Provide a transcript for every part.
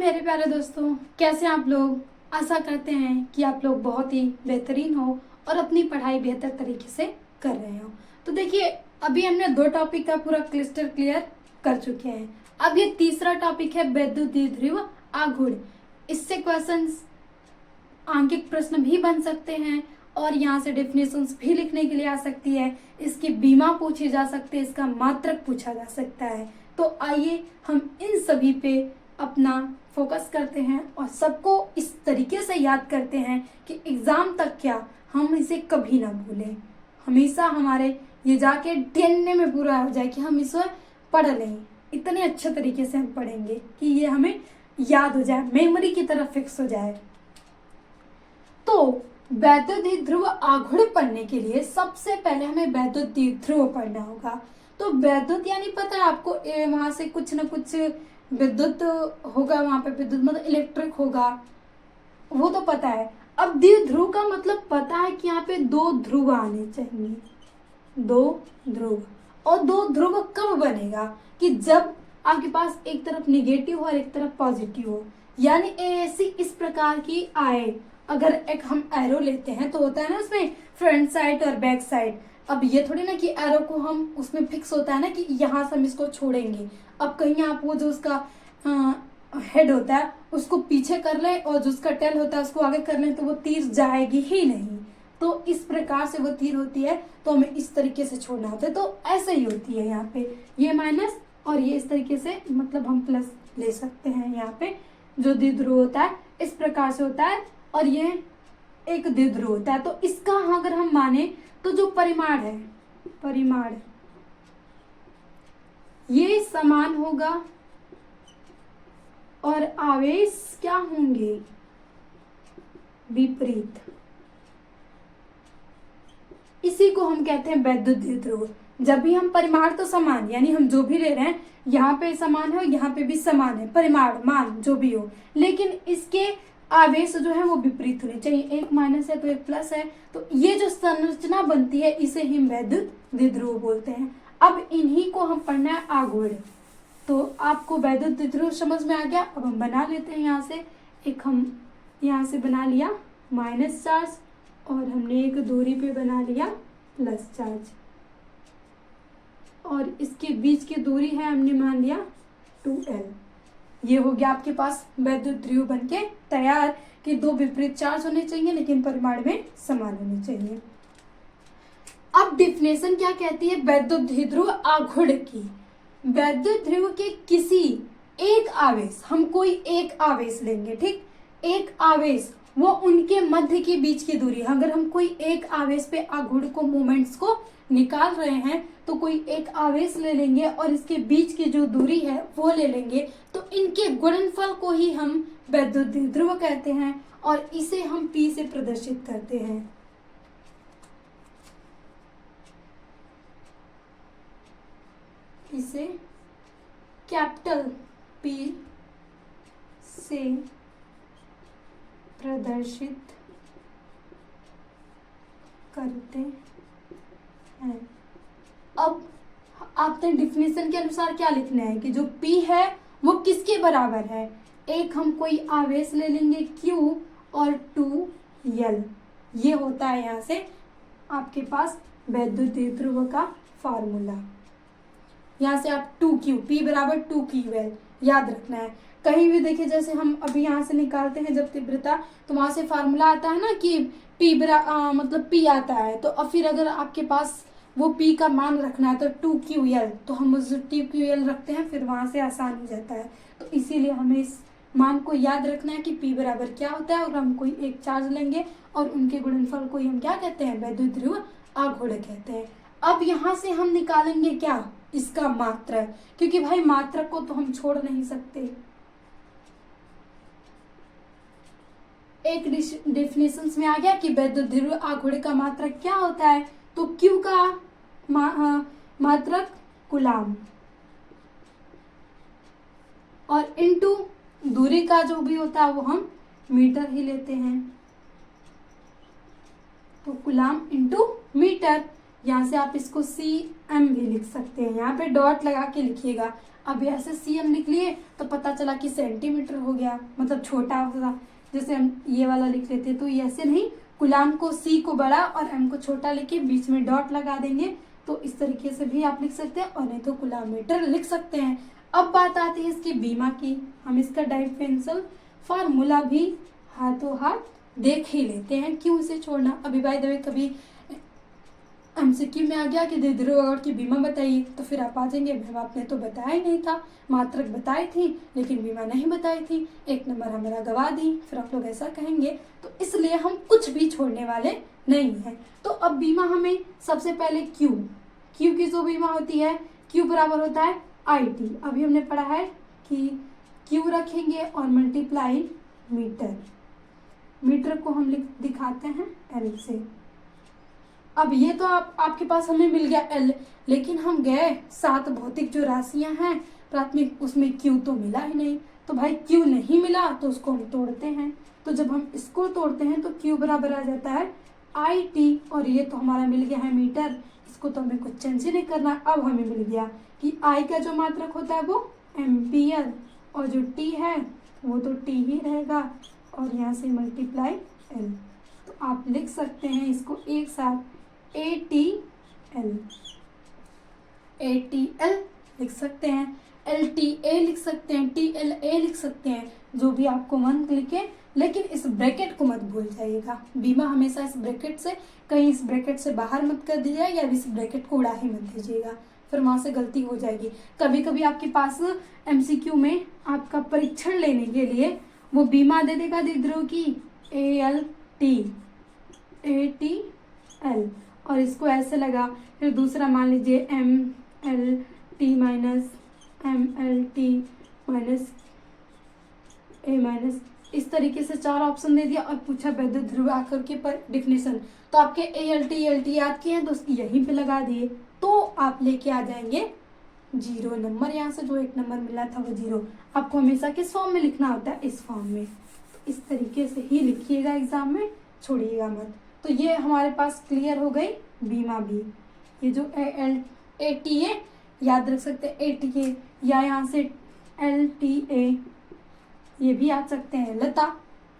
मेरे प्यारे दोस्तों, कैसे हैं आप लोग। आशा करते हैं कि आप लोग बहुत ही बेहतरीन हो और अपनी पढ़ाई बेहतर तरीके से कर रहे हो। तो देखिए, अभी हमने 2 टॉपिक का पूरा क्लिस्टर क्लियर कर चुके हैं। अब ये तीसरा टॉपिक है वैद्युत द्विध्रुव आघूर्ण। इससे क्वेश्चंस आंकिक प्रश्न भी बन सकते हैं और यहाँ से डेफिनेशंस भी लिखने के लिए आ सकती है। इसकी बीमा पूछी जा सकती है, इसका मात्रक पूछा जा सकता है। तो आइए हम इन सभी पे अपना फोकस करते हैं और सबको इस तरीके से याद करते हैं कि एग्जाम तक क्या हम इसे कभी ना भूलें। हमेशा हमारे ये जाके डीएनए में पूरा हो जाए कि हम इसे पढ़ लें। इतने अच्छे तरीके से हम पढ़ेंगे कि ये हमें याद हो जाए, मेमोरी की तरफ फिक्स हो जाए। तो वैद्युत द्विध्रुव आघूर्ण पढ़ने के लिए सबसे पहले हमें वैद्युत द्विध्रुव पढ़ना होगा। तो वैद्युत यानी पता है आपको, वहां से कुछ न कुछ विद्युत होगा, वहां पे विद्युत मतलब इलेक्ट्रिक होगा, वो तो पता है। अब द्विध्रुव का मतलब पता है कि यहाँ पे 2 ध्रुव आने चाहिए, 2 ध्रुव। और 2 ध्रुव कब बनेगा कि जब आपके पास एक तरफ निगेटिव और एक तरफ पॉजिटिव हो, यानी ऐसी इस प्रकार की आए। अगर एक हम एरो लेते हैं तो होता है ना उसमें फ्रंट साइड और बैक साइड। अब ये थोड़ी ना कि एरो को हम उसमें फिक्स होता है ना कि यहाँ से हम इसको छोड़ेंगे। अब कहीं आप वो जो उसका हेड होता है उसको पीछे कर ले और जो उसका टेल होता है उसको आगे कर ले, तो वो तीर जाएगी ही नहीं। तो इस प्रकार से वो तीर होती है, तो हमें इस तरीके से छोड़ना होता है। तो ऐसे ही होती है यहाँ पे, ये माइनस और ये इस तरीके से, मतलब हम प्लस ले सकते हैं। यहाँ पे जो द्विध्रुव होता है इस प्रकार से होता है और ये एक द्विध्रुव होता है। तो इसका अगर हम माने तो जो परिमाण है, परिमाण ये समान होगा और आवेश क्या होंगे, विपरीत। इसी को हम कहते हैं वैद्युत द्विध्रुव। जब भी हम परिमाण तो समान, यानी हम जो भी ले रहे हैं यहाँ पे समान है और यहाँ पे भी समान है, परिमाण मान जो भी हो, लेकिन इसके आवेश जो है वो विपरीत होने चाहिए। एक माइनस है तो एक प्लस है, तो ये जो संरचना बनती है इसे हम वैद्युत द्विध्रुव बोलते हैं। अब इन्हीं को हम पढ़ना है आघूर्ण। तो आपको वैद्युत द्विध्रुव समझ में आ गया। अब हम बना लेते हैं यहाँ से एक, हम यहाँ से बना लिया माइनस चार्ज और हमने एक दूरी पे बना लिया प्लस चार्ज, और इसके बीच की दूरी है हमने मान लिया 2L। ये हो गया आपके पास वैद्युत ध्रुव बनके तैयार कि 2 विपरीत चार्ज होने चाहिए लेकिन परिमाण में समान होने चाहिए। अब डेफिनेशन क्या कहती है वैद्युत द्विध्रुव आघूर्ण की। वैद्युत ध्रुव के किसी एक आवेश, हम कोई एक आवेश लेंगे, ठीक, एक आवेश, वो उनके मध्य के बीच की दूरी। अगर हम कोई एक आवेश पे आघूर्ण को, मोमेंट्स को निकाल रहे हैं तो कोई एक आवेश ले लेंगे और इसके बीच की जो दूरी है वो ले लेंगे, तो इनके गुणनफल को ही हम वैद्युत द्विध्रुव कहते हैं और इसे हम P से प्रदर्शित करते हैं। इसे कैपिटल P से प्रदर्शित करते हैं। अब आपने डिफिनेशन के अनुसार क्या लिखना है कि जो P है वो किसके बराबर है। एक हम कोई आवेश ले लेंगे Q और 2L, ये होता है यहाँ से आपके पास वैद्युत द्विध्रुव का फार्मूला। यहाँ से आप 2Q, P बराबर 2QL याद रखना है। कहीं भी देखिए, जैसे हम अभी यहाँ से निकालते हैं जब तीव्रता, तो वहां से फार्मूला आता है ना कि P मतलब P आता है, तो अब फिर अगर आपके पास वो P का मान रखना है तो 2QL, तो हम उस 2QL रखते हैं, फिर वहां से आसान हो जाता है। तो इसीलिए हमें इस मान को याद रखना है कि P बराबर क्या होता है, और हम कोई एक चार्ज लेंगे और उनके गुणनफल को ही हम क्या कहते हैं, वैद्युत ध्रुव आघूर्ण कहते हैं। अब यहाँ से हम निकालेंगे क्या, इसका मात्रक, क्योंकि भाई मात्रक को तो हम छोड़ नहीं सकते। एक डेफिनेशन में आ गया कि वैद्युत ध्रुव आघूर्ण का मात्रक क्या होता है, तो Q का मात्रक कूलाम और इनटू दूरी का जो भी होता है वो हम मीटर ही लेते हैं, तो कूलाम इनटू मीटर। यहाँ से आप इसको CM भी लिख सकते हैं, यहाँ पे डॉट लगा के लिखिएगा। अब ऐसे CM लिख लिए तो पता चला कि सेंटीमीटर हो गया, मतलब छोटा होगा। जैसे हम ये वाला लिख लेते हैं, तो ये ऐसे नहीं, कूलाम को C को बड़ा और M को छोटा लेके बीच में डॉट लगा देंगे, तो इस तरीके से भी आप लिख सकते हैं, और नहीं तो कूलामीटर लिख सकते हैं। अब बात आती है इसकी बीमा की। हम इसका डिफरेंशियल फार्मूला भी हाथों हाथ देख ही लेते हैं, क्यों इसे छोड़ना। अभी बाय द वे कभी MCQ में आ गया कि दीर्घ की बीमा बताइए, तो फिर आप आ जाएंगे मैम आपने तो बताया ही नहीं था, मात्रक बताई थी लेकिन बीमा नहीं बताई थी, 1 नंबर हमारा गवा दी, फिर आप लोग ऐसा कहेंगे। तो इसलिए हम कुछ भी छोड़ने वाले नहीं हैं। तो अब बीमा हमें सबसे पहले क्यू की जो बीमा होती है, क्यू बराबर होता है IT। अभी हमने पढ़ा है कि क्यू रखेंगे और मल्टीप्लाई मीटर को हम दिखाते हैं L से। अब ये तो आपके पास हमें मिल गया L, लेकिन हम गए 7 भौतिक जो राशियां हैं प्राथमिक, उसमें Q तो मिला ही नहीं। तो भाई Q नहीं मिला तो उसको हम तोड़ते हैं। तो जब हम इसको तोड़ते हैं तो Q बराबर आ जाता है IT, और ये तो हमारा मिल गया है मीटर, इसको तो हमें कुछ चेंज ही नहीं करना। अब हमें मिल गया कि I का जो मात्रक होता है वो एम्पियर, और जो T है वो तो T ही रहेगा, और यहाँ से मल्टीप्लाई L। तो आप लिख सकते हैं इसको एक साथ ATL लिख सकते हैं, LTA लिख सकते हैं, TLA लिख सकते हैं, जो भी आपको मन लिखे, लेकिन इस ब्रैकेट को मत भूल जाइएगा। बीमा हमेशा इस ब्रैकेट से, कहीं इस ब्रैकेट से बाहर मत कर दीजिएगा, या इस ब्रैकेट को उड़ा ही मत दीजिएगा, फिर वहां से गलती हो जाएगी। कभी कभी आपके पास MCQ में आपका परीक्षण लेने के लिए वो बीमा दे देगा दीर्घ की ATL, और इसको ऐसे लगा, फिर दूसरा मान लीजिए MLT minus MLT minus A-, इस तरीके से 4 ऑप्शन दे दिया और पूछा वैद्युत ध्रुव आकर के पर डिफिनेशन, तो आपके ALT याद किए हैं तो यहीं पे लगा दिए, तो आप लेके आ जाएंगे 0 नंबर। यहाँ से जो 1 नंबर मिला था वो 0। आपको हमेशा किस फॉर्म में लिखना होता है, इस फॉर्म में। तो इस तरीके से ही लिखिएगा एग्जाम में, छोड़िएगा मत। तो ये हमारे पास क्लियर हो गई बीमा भी। ये जो ATA याद रख सकते हैं, ATA, या यहाँ से LTA ये भी याद सकते हैं, लता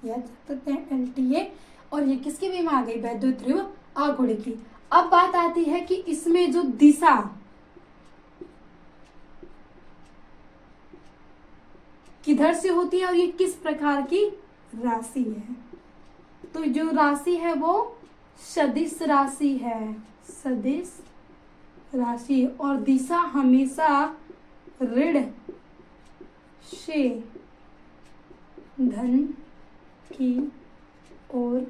याद रख सकते हैं LTA। और ये किसकी बीमा आ गई, वैद्युत ध्रुव आघूर्ण की। अब बात आती है कि इसमें जो दिशा किधर से होती है और ये किस प्रकार की राशि है। तो जो राशि है वो सदिश राशि है, सदिश राशि, और दिशा हमेशा ऋण से धन की ओर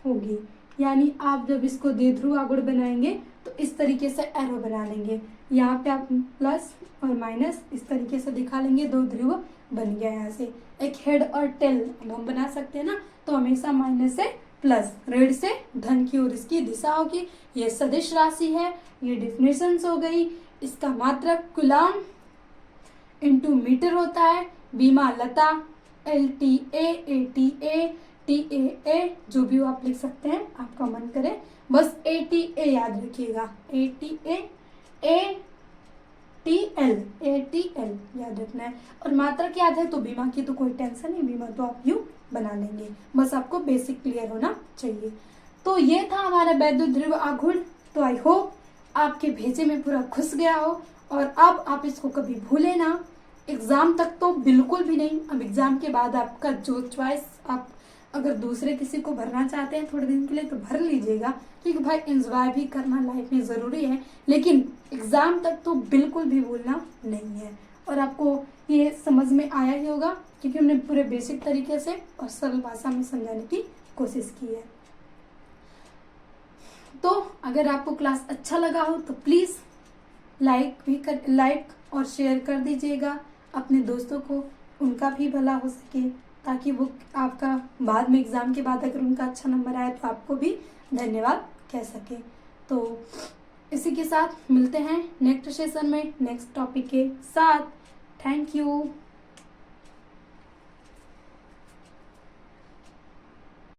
होगी। यानी आप जब इसको द्विध्रुव आघूर्ण बनाएंगे तो इस तरीके से एरो बना लेंगे, यहाँ पे आप प्लस और माइनस इस तरीके से दिखा लेंगे, 2 ध्रुव बन गया। यहाँ से एक हेड और टेल हम बना सकते हैं ना, तो हमेशा माइनस से प्लस, ऋण से धन की ओर इसकी दिशा होगी। ये सदिश राशि है, ये डिफिनेशंस हो गई। इसका मात्रक कूलाम इंटू मीटर होता है। बीमा लता, LTA, ATA, TAA, जो भी आप लिख सकते हैं, आपका मन करे, बस ATA याद रखिएगा, ATA, ATL याद रखना है। और मात्रक याद है तो बीमा की तो कोई टेंशन नहीं, बीमा तो आप यूं बना लेंगे, बस आपको बेसिक क्लियर होना चाहिए। तो ये था हमारा वैद्युत ध्रुव आघूर्ण। तो आई होप आपके भेजे में पूरा घुस गया हो, और अब आप इसको कभी भूले ना। एग्जाम तक तो बिल्कुल भी नहीं, अब एग्जाम के बाद आपका जो चॉइस, आप अगर दूसरे किसी को भरना चाहते हैं थोड़े दिन के लिए तो भर लीजिएगा, क्योंकि भाई एंजॉय भी करना लाइफ में ज़रूरी है, लेकिन एग्जाम तक तो बिल्कुल भी भूलना नहीं है। और आपको ये समझ में आया ही होगा, क्योंकि हमने पूरे बेसिक तरीके से और सरल भाषा में समझाने की कोशिश की है। तो अगर आपको क्लास अच्छा लगा हो तो प्लीज़ लाइक और शेयर कर दीजिएगा अपने दोस्तों को, उनका भी भला हो सके, ताकि वो आपका बाद में एग्ज़ाम के बाद अगर उनका अच्छा नंबर आए तो आपको भी धन्यवाद कह सके। तो इसी के साथ मिलते हैं नेक्स्ट सेशन में नेक्स्ट टॉपिक के साथ। Thank you.